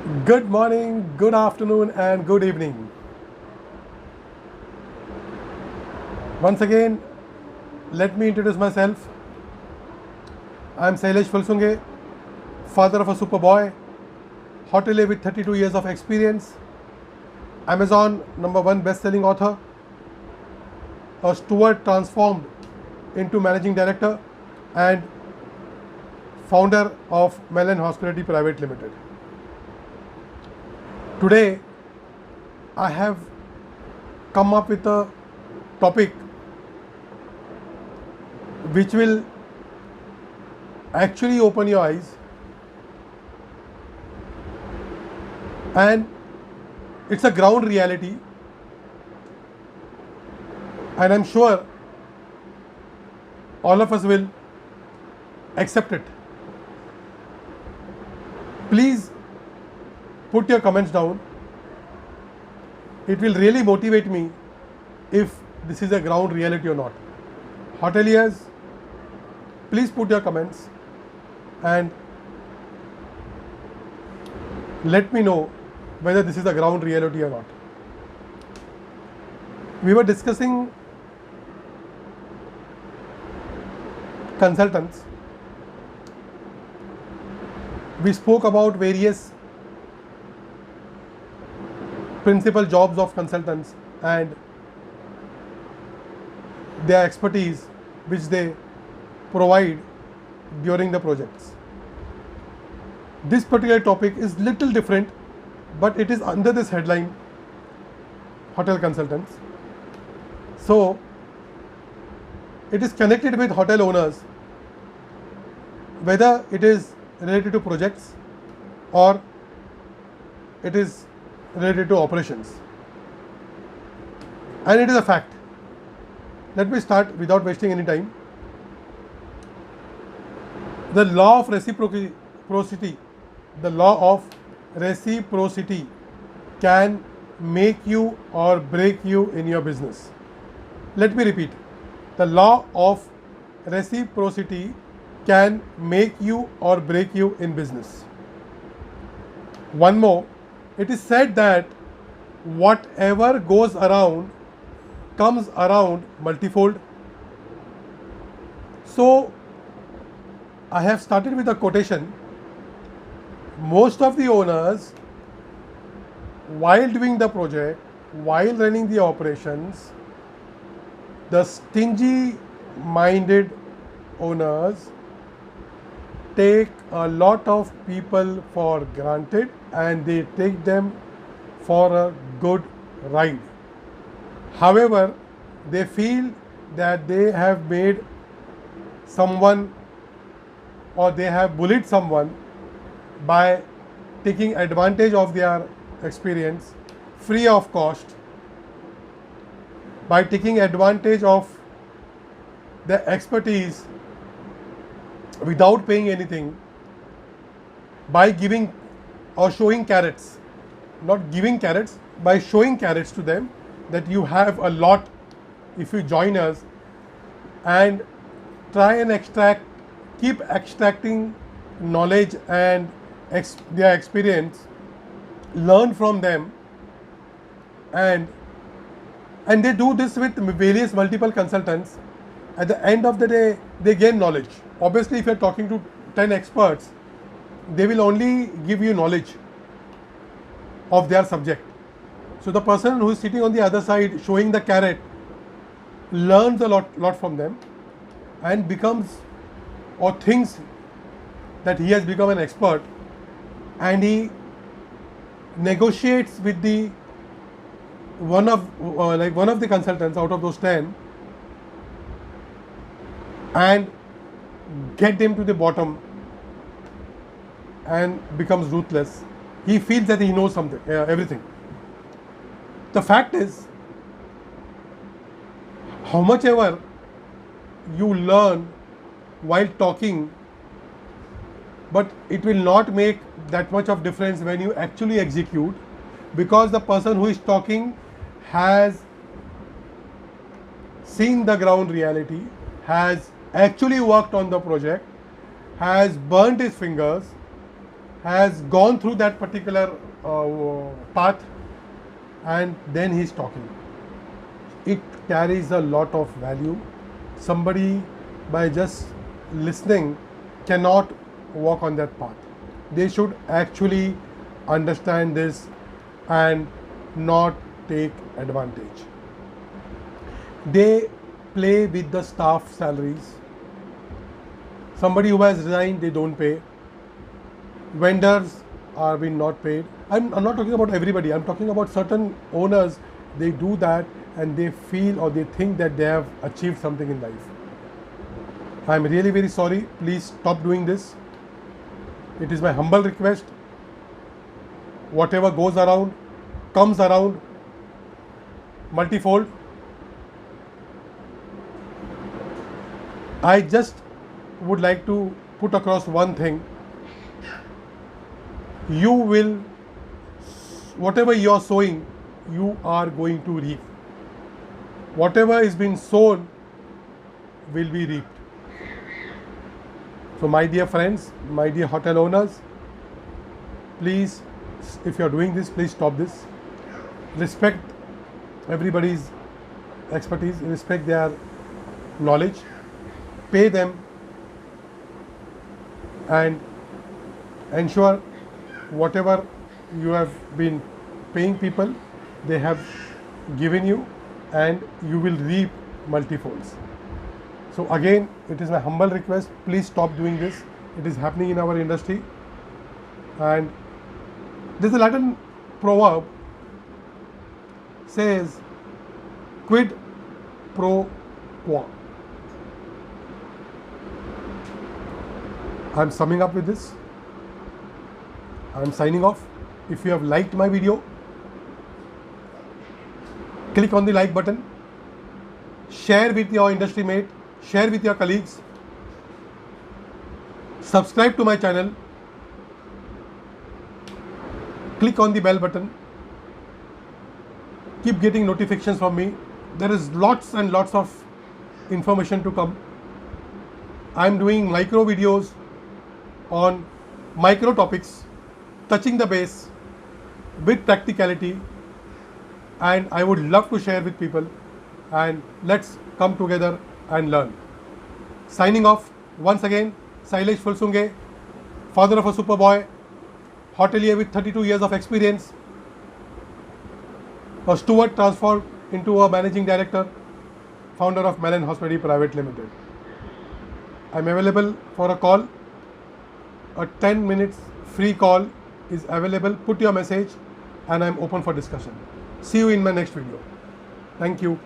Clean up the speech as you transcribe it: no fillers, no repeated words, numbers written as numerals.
Good morning, good afternoon, and good evening. Once again, let me introduce myself. I am Sailesh Fulsunge, father of a super boy, hotelier with 32 years of experience, Amazon #1 best-selling author, a steward transformed into managing director, and founder of Mellon Hospitality Private Limited. Today, I have come up with a topic which will actually open your eyes, and it's a ground reality, and I'm sure all of us will accept it. Please put your comments down. It will really motivate me if this is a ground reality or not. Hoteliers, please put your comments and let me know whether this is a ground reality or not. We were discussing consultants. We spoke about various principal jobs of consultants and their expertise which they provide during the projects. This particular topic is little different, but it is under this headline, hotel consultants. So it is connected with hotel owners, whether it is related to projects or it is related to operations, and it is a fact. Let me start without wasting any time. The law of reciprocity, the law of reciprocity can make you or break you in your business. Let me repeat. The law of reciprocity can make you or break you in business. One more, it is said that whatever goes around comes around multifold. So I have started with a quotation. Most of the owners, while doing the project, while running the operations, the stingy minded owners take a lot of people for granted and they take them for a good ride. However, they feel that they have made someone or they have bullied someone by taking advantage of their experience free of cost, by taking advantage of their expertise without paying anything, by giving or showing carrots, not giving carrots, by showing carrots to them that you have a lot if you join us, and try and keep extracting knowledge and their experience, learn from them, and they do this with various multiple consultants. At the end of the day, they gain knowledge. Obviously, if you're talking to 10 experts, they will only give you knowledge of their subject. So the person who is sitting on the other side showing the carrot learns a lot from them and becomes or thinks that he has become an expert, and he negotiates with the one of the consultants out of those 10 and get him to the bottom and becomes ruthless. He feels that he knows something, everything. The fact is, how much ever you learn while talking, but it will not make that much of difference when you actually execute, because the person who is talking has seen the ground reality, has actually worked on the project, has burnt his fingers, has gone through that particular path, and then he's talking. It carries a lot of value. Somebody by just listening cannot walk on that path. They should actually understand this and not take advantage. They play with the staff salaries. Somebody who has resigned, they don't pay. Vendors are being not paid. I'm not talking about everybody. I'm talking about certain owners. They do that and they feel or they think that they have achieved something in life. I'm really very sorry. Please stop doing this. It is my humble request. Whatever goes around, comes around multifold. I just would like to put across one thing. You will, whatever you are sowing, you are going to reap. Whatever is being sown will be reaped. So my dear friends, my dear hotel owners, please, if you are doing this, please stop this. Respect everybody's expertise, respect their knowledge, pay them, and ensure whatever you have been paying people, they have given you, and you will reap multifolds. So again, it is my humble request, please stop doing this. It is happening in our industry. And there's a Latin proverb says, quid pro quo. I'm summing up with this. I'm signing off. If you have liked my video, click on the like button, share with your industry mate, share with your colleagues, subscribe to my channel, click on the bell button, keep getting notifications from me. There is lots and lots of information to come. I'm doing micro videos on micro topics, touching the base with practicality, and I would love to share with people, and let's come together and learn. Signing off once again, Sailesh Fulsunge, father of a super boy, hotelier with 32 years of experience, a steward transformed into a managing director, founder of Mellon Hospitality Private Limited. I'm available for a call. A 10 minutes free call is available. Put your message and I'm open for discussion. See you in my next video. Thank you.